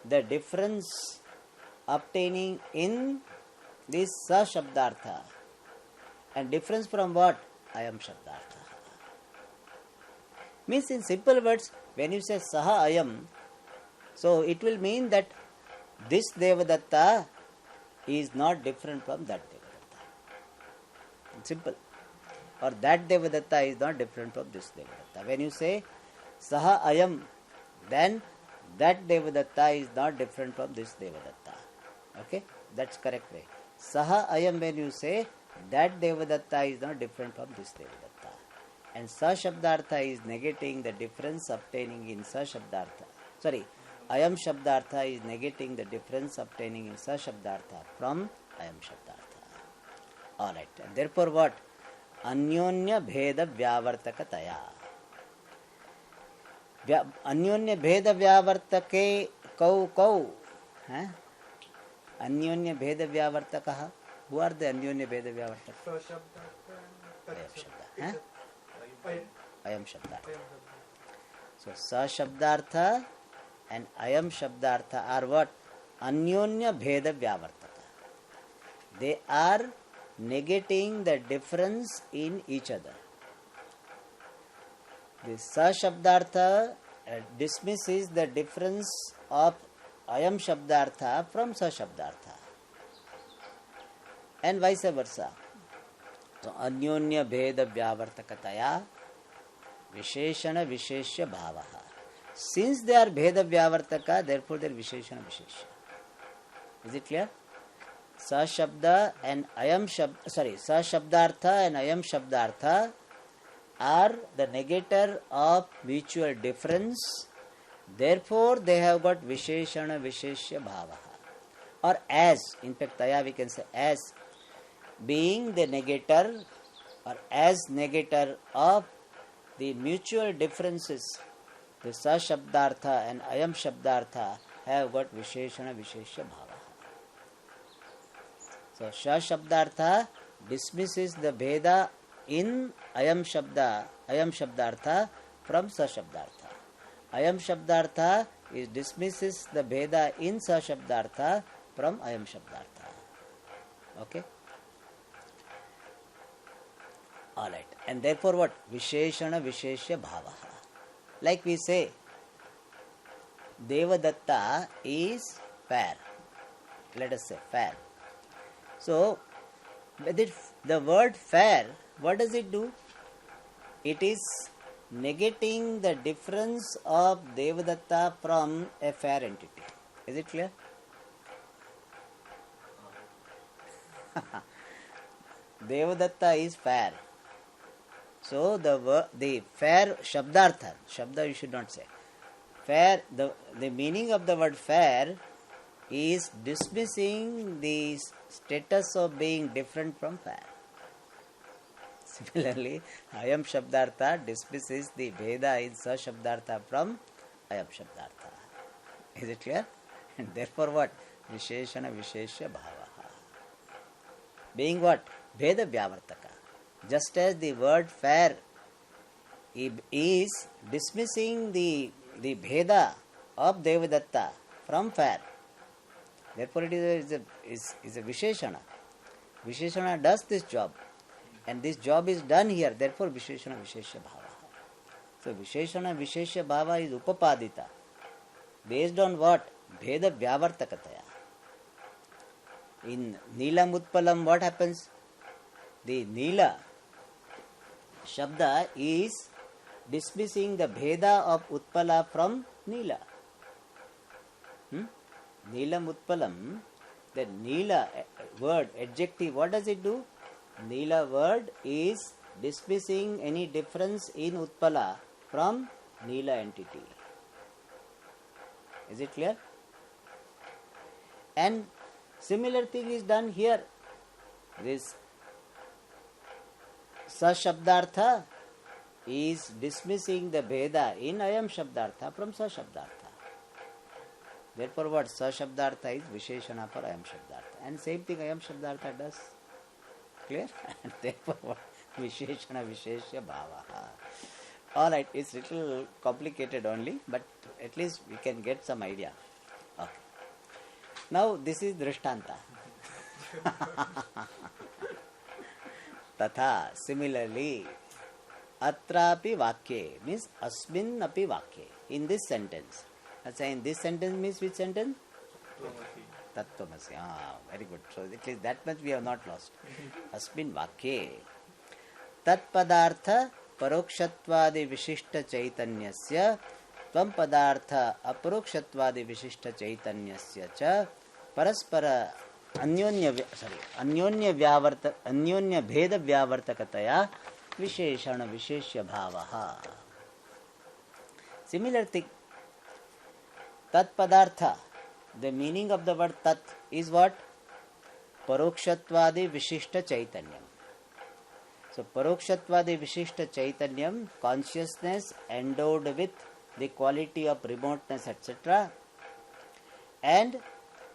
the difference obtaining in this Sa Shabdartha. And difference from what? Ayam Shabdartha. Means in simple words, when you say Saha Ayam, so it will mean that this Devadatta is not different from that Devadatta. Simple. Or that Devadatta is not different from this Devadatta. When you say Saha Ayam, then that Devadatta is not different from this Devadatta. Okay? That's correct way. Saha Ayam, when you say that Devadatta is not different from this Devadatta. And Sa Shabdartha is negating the difference obtaining in Sa Shabdartha. Sorry, Ayam Shabdartha is negating the difference obtaining in Sa Shabdartha from Ayam Shabdartha. Alright. And therefore what? Anyonya Bheda Vyavartakataya. Anyonya Bheda Vyavartake Kau. Anyonya Bheda Vyavartakaha. Who are the Anyonya Bheda Vyavartaka? Ayam Shabdartha. So Sa Shabdartha and Ayam Shabdartha are what? Anyonya Bheda Vyavartaka. They are negating the difference in each other. The Sa Shabdartha dismisses the difference of Ayam Shabdartha from Sa Shabdartha. And vice versa. So, Anyonya Bheda Vyavartakataya Visheshana Visheshya Bhavaha. Since they are Bheda Vyavartaka, therefore they are Visheshana Visheshya. Is it clear? Sa Shabda and Ayam Shabda, Sa Shabdartha and Ayam Shabdartha are the negator of mutual difference. Therefore, they have got Visheshana Visheshya Bhavaha. Or as, in fact, Taya we can say as, being the negator or as negator of the mutual differences, the Sa Shabdartha and Ayam Shabdartha have got Visheshana Visheshya Bhava. So Sa Shabdartha dismisses the Bheda in Ayam Shabdartha from Sa Shabdartha. Ayam Shabdartha is dismisses the Bheda in Sa Shabdartha from Ayam Shabdartha. Okay? Alright. And therefore what? Visheshana Visheshya Bhavaha. Like we say, Devadatta is fair. Let us say fair. So, the word fair, what does it do? It is negating the difference of Devadatta from a fair entity. Is it clear? Devadatta is fair. So the fair Shabdartha, Shabda you should not say. Fair, the meaning of the word fair is dismissing the status of being different from fair. Similarly, Ayam Shabdartha dismisses the Bheda in Sa Shabdartha from Ayam Shabdartha. Is it clear? And therefore what? Visheshana Visheshya Bhavaha. Being what? Bheda Vyavartaka. Just as the word fair is dismissing the Bheda of Devadatta from fair. Therefore it is a Visheshana. Visheshana does this job. And this job is done here. Therefore Visheshana Visheshya Bhava. So Visheshana Visheshya Bhava is Upapadita. Based on what? Bheda Vyavartakataya. In Neelam Utpalam what happens? The Neela Shabda is dismissing the Bheda of Utpala from Neela. Neelam Utpalam, the Neela word, adjective, what does it do? Neela word is dismissing any difference in Utpala from Neela entity. Is it clear? And similar thing is done here. This Sa Shabdartha is dismissing the Bheda in Ayam Shabdartha from Sa Shabdartha. Therefore what? Sa Shabdartha is Visheshana for Ayam Shabdartha. And same thing Ayam Shabdartha does. Clear? And therefore what? Visheshana Visheshya Bhavaha. Alright, it's little complicated only, but at least we can get some idea. Okay. Now this is Drishtanta. Tatha, similarly, Atrapi Vakye means Asmin Api Vakye. In this sentence. In this sentence means which sentence? Tattvamasi. Very good. So at least that much we have not lost. Asmin Vakye. Tat Padartha Parokshatvadi Vishishta Chaitanyasya Tvam Padartha Aparokshatvadi Vishishta Chaitanyasya Cha Paraspara Anyonya Bheda Vyavartakataya Visheshana Visheshya Bhavaha. Similar thing. Tat Padartha. The meaning of the word Tat is what? Parokshatvadi Vishishta Chaitanyam. So Parokshatvadi Vishishta Chaitanyam, consciousness endowed with the quality of remoteness, etc. And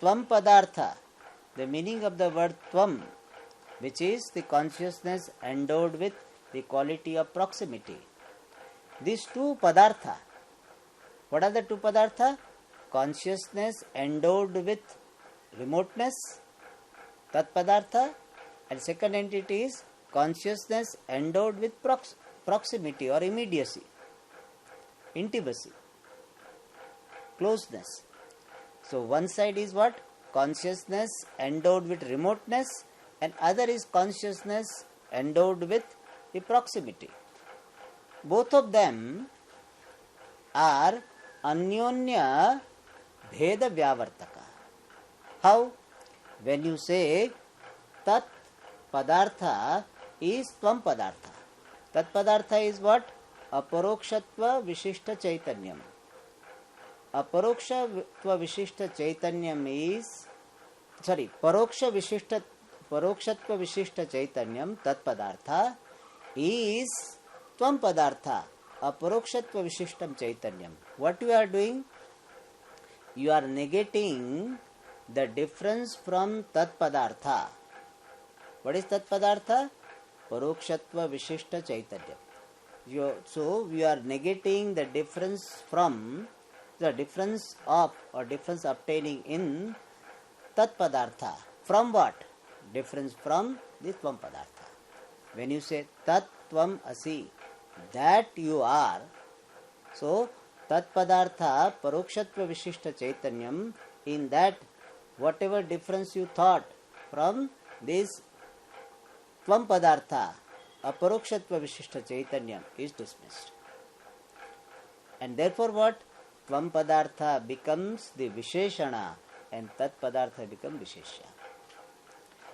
Tvam Padartha. The meaning of the word Tvam, which is the consciousness endowed with the quality of proximity. These two Padartha. What are the two Padartha? Consciousness endowed with remoteness, Tat Padartha, and second entity is consciousness endowed with proximity or immediacy, intimacy, closeness. So one side is what? Consciousness endowed with remoteness, and other is consciousness endowed with the proximity. Both of them are Anyonya Bheda Vyavartaka. How? When you say Tat Padartha is Tvam Padartha. Tat Padartha is what? Aparokshatva Vishishta Chaitanyam. Aparokshatva Vishishta Chaitanyam is Parokshatva Vishishta Chaitanyam Tat Padartha is Tvam Padartha Aparokshatva Vishishtam Chaitanyam. What you are doing? You are negating the difference from Tat Padartha What is Tat Padartha? Parokshatva Vishishta Chaitanya. So we are negating the difference from the difference of or difference obtaining in Tat Padartha. From what? Difference from this Tvam Padartha. When you say Tat Tvam Asi, that you are, so Tat Padartha Parokshatva Vishishta Chaitanyam, in that whatever difference you thought from this Tvam Padartha, Aparokshatva Vishishta Chaitanyam is dismissed. And therefore what? Tvam Padartha becomes the Visheshana and Tat Padartha becomes Visheshya.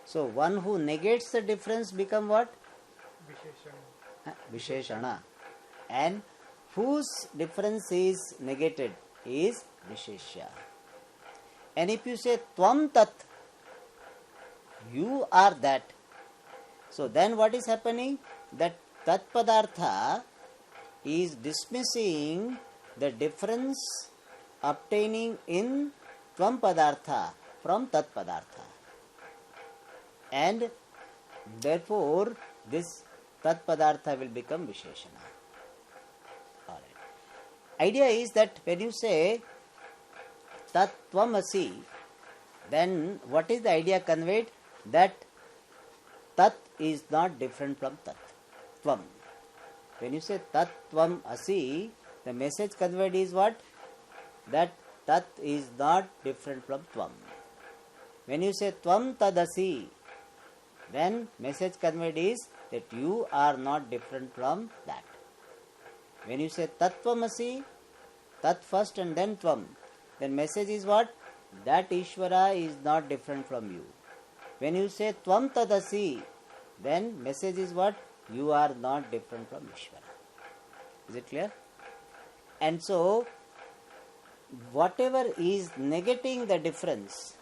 So one who negates the difference become what? Visheshana. And whose difference is negated is Visheshya. And if you say Tvam Tat, you are that. So then what is happening? That Tat Padartha is dismissing the difference obtaining in Tvam Padartha from Tat Padartha. And therefore this Tat Padartha will become Visheshana. Alright. Idea is that when you say Tat Tvam Asi, then what is the idea conveyed? That Tat is not different from Tat. Tvam. When you say Tat Tvam Asi, the message conveyed is what? That Tat is not different from Tvam. When you say Tvam Tadasi, then message conveyed is that you are not different from that. When you say Tattvamasi, Tat first and then Tvam, then message is what? That Ishvara is not different from you. When you say Tvam Tadasi, then message is what? You are not different from Ishvara. Is it clear? And so, whatever is negating the difference,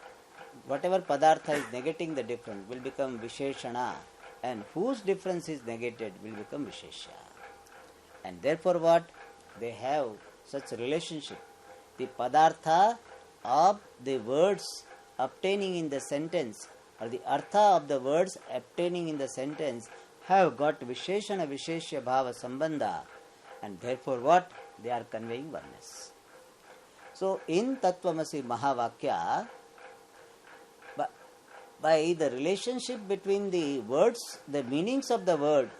whatever Padartha is negating the difference will become Visheshana, and whose difference is negated will become Visheshya. And therefore what? They have such a relationship. The Padartha of the words obtaining in the sentence, or the Artha of the words obtaining in the sentence, have got Visheshana Visheshya Bhava Sambandha, and therefore what? They are conveying oneness. So in Tattvamasi Mahavakya, by the relationship between the words, the meanings of the word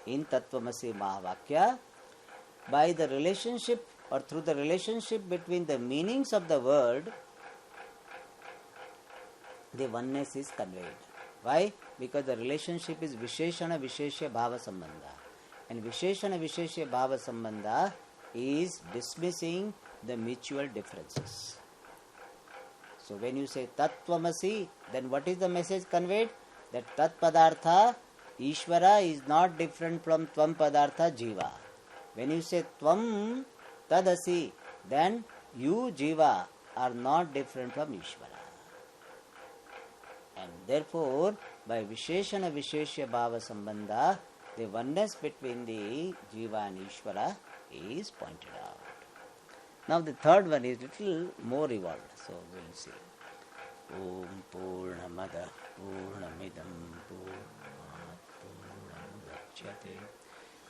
in Tattvamasi Mahavakya, by the relationship or through the relationship between the meanings of the word, the oneness is conveyed. Why? Because the relationship is Visheshana Visheshya Bhava Sambandha. And Visheshana Visheshya Bhava Sambandha is dismissing the mutual differences. So when you say Tattvamasi, then what is the message conveyed? That Tat Padartha, Ishvara is not different from Tvam Padartha, Jiva. When you say Tvam Tadasi, then you, Jiva, are not different from Ishvara. And therefore, by Visheshana Visheshya Bhava Sambandha, the oneness between the Jiva and Ishvara is pointed out. Now the third one is little more evolved. So we will see. Om Purnamada Purnamidam Purnat Purnamudachyate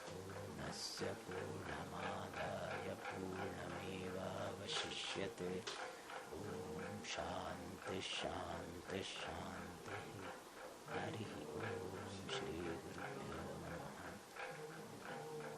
Purnasya Purnamadaya Purnameva Vashishyate Om Shanti Shanti Shanti Hari Om Shri Guru